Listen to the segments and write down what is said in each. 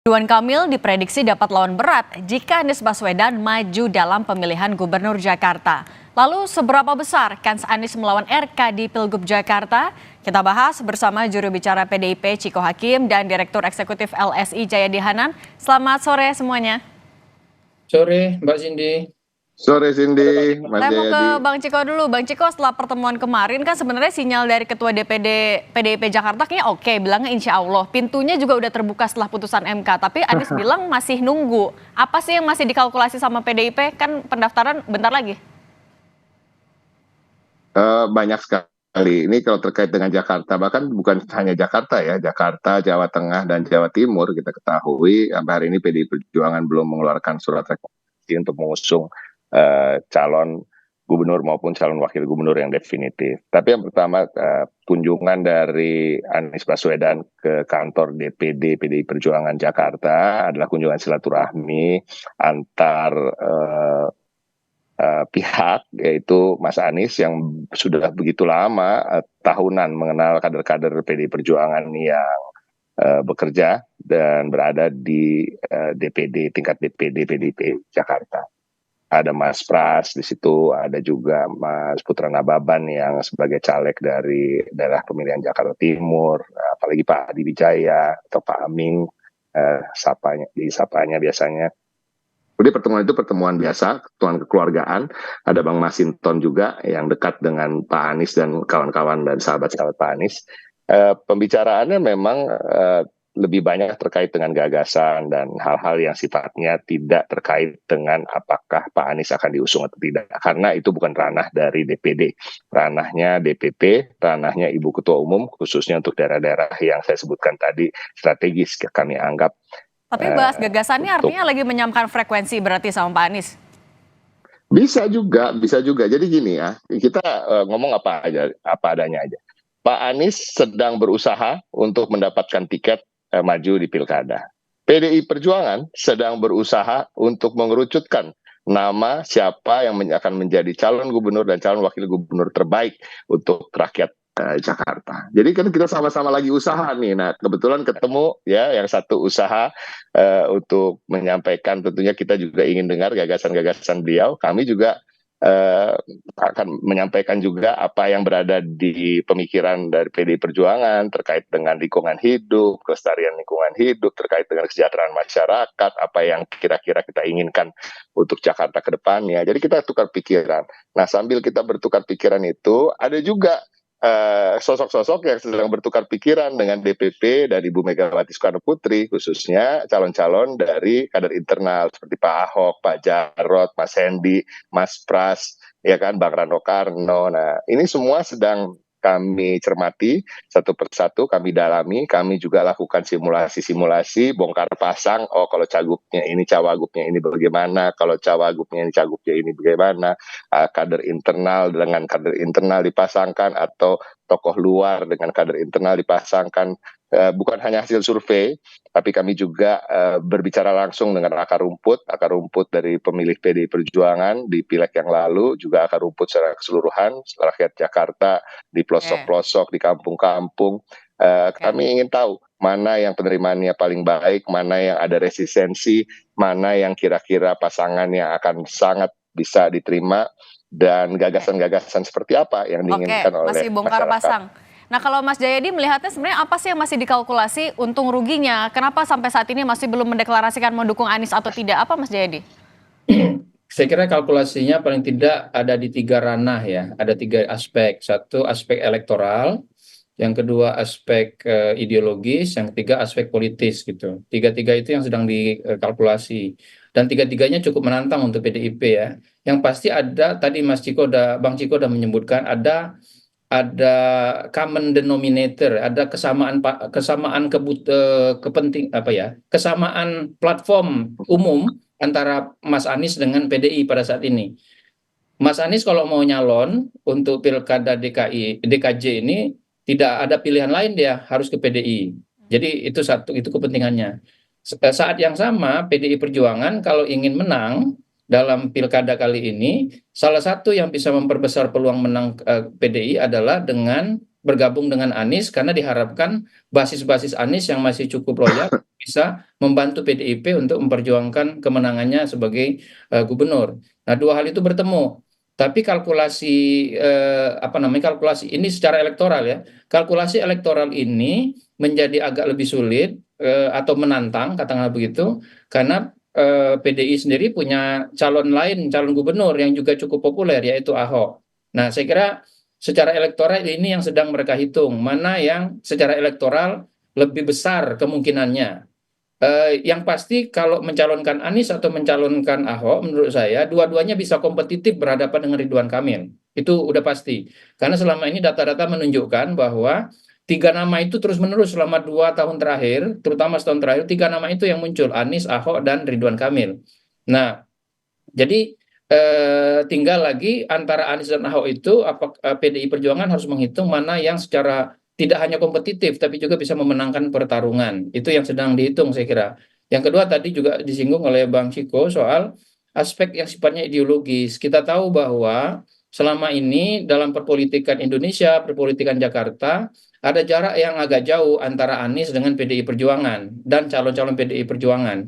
Ridwan Kamil diprediksi dapat lawan berat jika Anies Baswedan maju dalam pemilihan Gubernur Jakarta. Lalu seberapa besar kans Anies melawan RK di Pilgub Jakarta? Kita bahas bersama juru bicara PDIP Ciko Hakim dan Direktur Eksekutif LSI Jayadi Hanan. Selamat sore semuanya. Sore Mbak Cindy. Sore Cindy, Mas Saya mau ke Jayadi. Bang Ciko dulu. Bang Ciko, setelah pertemuan kemarin kan sebenarnya sinyal dari Ketua DPD PDIP Jakarta kayaknya oke, bilangnya insya Allah. Pintunya juga udah terbuka setelah putusan MK, tapi Anies bilang masih nunggu. Apa sih yang masih dikalkulasi sama PDIP? Kan pendaftaran bentar lagi. Banyak sekali. Ini kalau terkait dengan Jakarta, bahkan bukan hanya Jakarta ya, Jakarta, Jawa Tengah, dan Jawa Timur kita ketahui sampai hari ini PDI Perjuangan belum mengeluarkan surat rekomendasi untuk mengusung calon gubernur maupun calon wakil gubernur yang definitif. Tapi yang pertama, kunjungan dari Anies Baswedan ke kantor DPD PDI Perjuangan Jakarta adalah kunjungan silaturahmi antar pihak, yaitu Mas Anies yang sudah begitu lama tahunan mengenal kader-kader PDI Perjuangan yang bekerja dan berada di DPD, tingkat DPD PDIP Jakarta. Ada Mas Pras di situ, ada juga Mas Putra Nababan yang sebagai caleg dari daerah pemilihan Jakarta Timur, apalagi Pak Adi Wijaya atau Pak Aming, disapanya biasanya. Jadi pertemuan itu pertemuan biasa, pertemuan kekeluargaan. Ada Bang Masinton juga yang dekat dengan Pak Anies dan kawan-kawan dan sahabat-sahabat Pak Anies. Pembicaraannya memang lebih banyak terkait dengan gagasan dan hal-hal yang sifatnya tidak terkait dengan apakah Pak Anies akan diusung atau tidak. Karena itu bukan ranah dari DPD. Ranahnya DPP, ranahnya Ibu Ketua Umum, khususnya untuk daerah-daerah yang saya sebutkan tadi strategis kami anggap. Tapi bahas gagasannya artinya lagi menyamakan frekuensi berarti sama Pak Anies? Bisa juga, bisa juga. Jadi gini ya, kita ngomong apa adanya aja. Pak Anies sedang berusaha untuk mendapatkan tiket maju di pilkada. PDI Perjuangan sedang berusaha untuk mengerucutkan nama siapa yang akan menjadi calon gubernur dan calon wakil gubernur terbaik untuk rakyat Jakarta. Jadi kan kita sama-sama lagi usaha nih. Nah, kebetulan ketemu ya yang satu usaha untuk menyampaikan, tentunya kita juga ingin dengar gagasan-gagasan beliau. Kami juga akan menyampaikan juga apa yang berada di pemikiran dari PDI Perjuangan terkait dengan lingkungan hidup, kelestarian lingkungan hidup, terkait dengan kesejahteraan masyarakat, apa yang kira-kira kita inginkan untuk Jakarta ke depannya. Jadi kita tukar pikiran. Nah, sambil kita bertukar pikiran itu, ada juga sosok-sosok yang sedang bertukar pikiran dengan DPP dan Ibu Megawati Soekarno Putri, khususnya calon-calon dari kader internal seperti Pak Ahok, Pak Jarot, Mas Hendi, Mas Pras, ya kan, Bang Rano Karno. Nah, ini semua sedang kami cermati satu persatu, kami dalami, kami juga lakukan simulasi-simulasi, bongkar pasang, oh kalau cagupnya ini, cawagupnya ini bagaimana, kalau cawagupnya ini, cagupnya ini bagaimana, kader internal dengan kader internal dipasangkan, atau tokoh luar dengan kader internal dipasangkan. Bukan hanya hasil survei, tapi kami juga berbicara langsung dengan akar rumput dari pemilih PDI Perjuangan di pileg yang lalu, juga akar rumput secara keseluruhan, rakyat Jakarta di pelosok-pelosok, di kampung-kampung. Kami ingin tahu mana yang penerimaannya paling baik, mana yang ada resistensi, mana yang kira-kira pasangan yang akan sangat bisa diterima, dan gagasan-gagasan seperti apa yang diinginkan oleh masih bongkar masyarakat. pasang. Nah, kalau Mas Jayadi melihatnya sebenarnya apa sih yang masih dikalkulasi untung ruginya? Kenapa sampai saat ini masih belum mendeklarasikan mendukung Anies atau tidak? Apa Mas Jayadi? Saya kira kalkulasinya paling tidak ada di 3 ranah ya, ada 3 aspek. Satu aspek elektoral, yang kedua aspek ideologis, yang ketiga aspek politis gitu. Tiga-tiga itu yang sedang dikalkulasi. Dan tiga-tiganya cukup menantang untuk PDIP ya. Yang pasti ada, tadi Bang Ciko udah menyebutkan ada common denominator, ada kesamaan kesamaan platform umum antara Mas Anies dengan PDI pada saat ini. Mas Anies kalau mau nyalon untuk pilkada DKJ ini tidak ada pilihan lain, dia harus ke PDI. Jadi itu kepentingannya. Saat yang sama PDI Perjuangan kalau ingin menang dalam pilkada kali ini, salah satu yang bisa memperbesar peluang menang PDI adalah dengan bergabung dengan Anies karena diharapkan basis-basis Anies yang masih cukup loyal bisa membantu PDIP untuk memperjuangkan kemenangannya sebagai gubernur. Nah, dua hal itu bertemu. Tapi kalkulasi kalkulasi ini secara elektoral ya. Kalkulasi elektoral ini menjadi agak lebih sulit atau menantang katakanlah begitu karena PDI sendiri punya calon lain, calon gubernur yang juga cukup populer yaitu Ahok. Nah, saya kira secara elektoral ini yang sedang mereka hitung, mana yang secara elektoral lebih besar kemungkinannya. Yang pasti kalau mencalonkan Anies atau mencalonkan Ahok, menurut saya dua-duanya bisa kompetitif berhadapan dengan Ridwan Kamil. Itu udah pasti. Karena selama ini data-data menunjukkan bahwa tiga nama itu terus-menerus selama 2 tahun terakhir, terutama setahun terakhir, tiga nama itu yang muncul, Anies, Ahok, dan Ridwan Kamil. Nah, jadi tinggal lagi antara Anies dan Ahok itu, PDI Perjuangan harus menghitung mana yang secara tidak hanya kompetitif, tapi juga bisa memenangkan pertarungan. Itu yang sedang dihitung, saya kira. Yang kedua tadi juga disinggung oleh Bang Ciko soal aspek yang sifatnya ideologis. Kita tahu bahwa selama ini dalam perpolitikan Indonesia, perpolitikan Jakarta, ada jarak yang agak jauh antara Anies dengan PDI Perjuangan dan calon-calon PDI Perjuangan.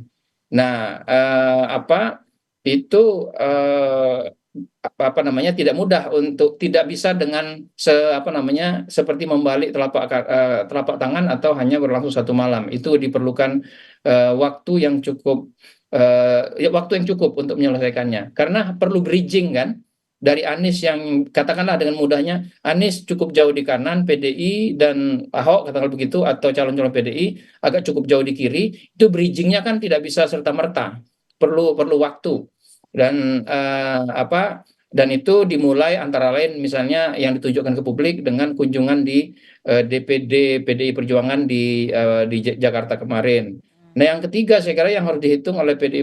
Nah, itu apa namanya tidak mudah untuk tidak bisa dengan seperti membalik telapak tangan atau hanya berlangsung satu malam. Itu diperlukan waktu yang cukup waktu yang cukup untuk menyelesaikannya karena perlu bridging kan dari Anies yang katakanlah dengan mudahnya Anies cukup jauh di kanan PDI dan Ahok katakanlah begitu atau calon-calon PDI agak cukup jauh di kiri, itu bridgingnya kan tidak bisa serta merta, perlu waktu dan dan itu dimulai antara lain misalnya yang ditunjukkan ke publik dengan kunjungan di DPD PDI Perjuangan di Jakarta kemarin. Nah, yang ketiga saya kira yang harus dihitung oleh PDI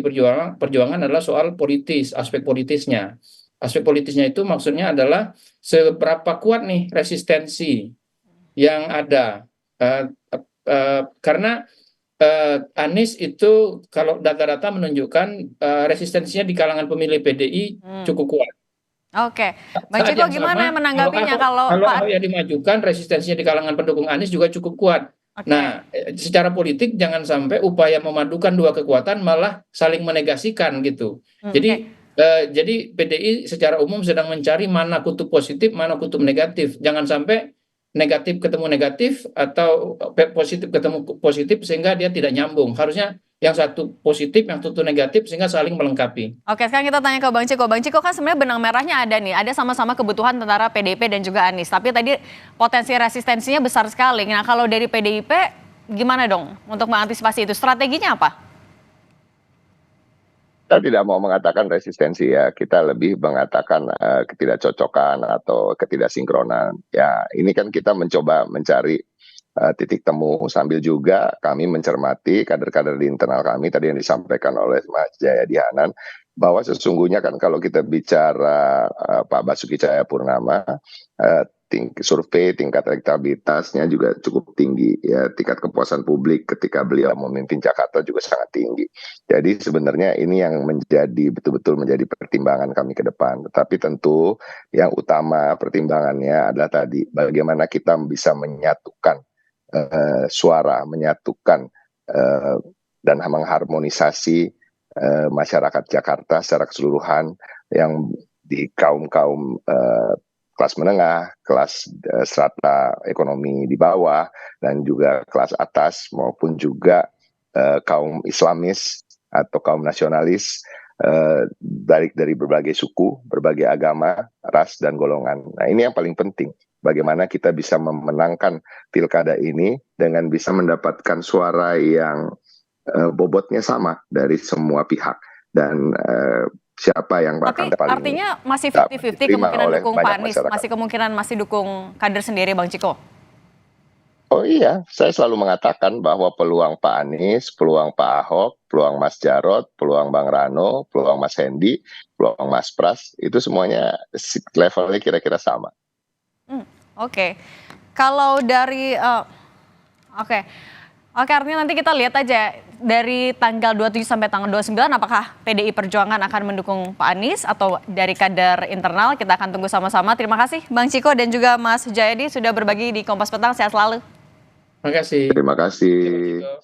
Perjuangan adalah soal politis, aspek politisnya. Aspek politisnya itu maksudnya adalah seberapa kuat nih resistensi yang ada. Karena Anies itu kalau data-data menunjukkan resistensinya di kalangan pemilih PDI cukup kuat. Oke, Bang Saat Ciko yang gimana sama, menanggapinya kalau kalau Pak? Ahok yang dimajukan, resistensinya di kalangan pendukung Anies juga cukup kuat. Oke, Nah, secara politik jangan sampai upaya memadukan dua kekuatan malah saling menegasikan gitu. oke. Jadi PDI secara umum sedang mencari mana kutub positif, mana kutub negatif. Jangan sampai negatif ketemu negatif atau positif ketemu positif sehingga dia tidak nyambung. Harusnya yang satu positif, yang satu negatif sehingga saling melengkapi. Oke, sekarang kita tanya ke Bang Ciko. Bang Ciko kan sebenarnya benang merahnya ada nih, ada sama-sama kebutuhan antara PDIP dan juga Anies. Tapi tadi potensi resistensinya besar sekali. Nah, kalau dari PDIP gimana dong untuk mengantisipasi itu? Strateginya apa? Kita tidak mau mengatakan resistensi ya, kita lebih mengatakan ketidakcocokan atau ketidaksinkronan. Ya, ini kan kita mencoba mencari titik temu sambil juga kami mencermati kader-kader di internal kami tadi yang disampaikan oleh Mas Jayadi Hanan bahwa sesungguhnya kan kalau kita bicara Pak Basuki Cahayapurnama survei tingkat elektabilitasnya juga cukup tinggi ya, tingkat kepuasan publik ketika beliau memimpin Jakarta juga sangat tinggi. Jadi sebenarnya ini yang menjadi betul-betul menjadi pertimbangan kami ke depan. Tetapi tentu yang utama pertimbangannya adalah tadi bagaimana kita bisa menyatukan suara, menyatukan dan mengharmonisasi masyarakat Jakarta secara keseluruhan yang di kaum-kaum kelas menengah, kelas strata ekonomi di bawah, dan juga kelas atas maupun juga kaum Islamis atau kaum nasionalis dari berbagai suku, berbagai agama, ras dan golongan. Nah, ini yang paling penting. Bagaimana kita bisa memenangkan pilkada ini dengan bisa mendapatkan suara yang bobotnya sama dari semua pihak dan siapa yang akan Tapi artinya masih 50-50 kemungkinan dukung Pak Anies, masyarakat. masih kemungkinan masih dukung kader sendiri Bang Ciko? Oh iya, saya selalu mengatakan bahwa peluang Pak Anies, peluang Pak Ahok, peluang Mas Jarod, peluang Bang Rano, peluang Mas Hendi, peluang Mas Pras, itu semuanya levelnya kira-kira sama. Oke. Kalau dari oke, artinya nanti kita lihat aja dari tanggal 27 sampai tanggal 29 apakah PDI Perjuangan akan mendukung Pak Anies atau dari kader internal? Kita akan tunggu sama-sama. Terima kasih Bang Ciko dan juga Mas Jayadi sudah berbagi di Kompas Petang. Sehat selalu. Terima kasih. Terima kasih.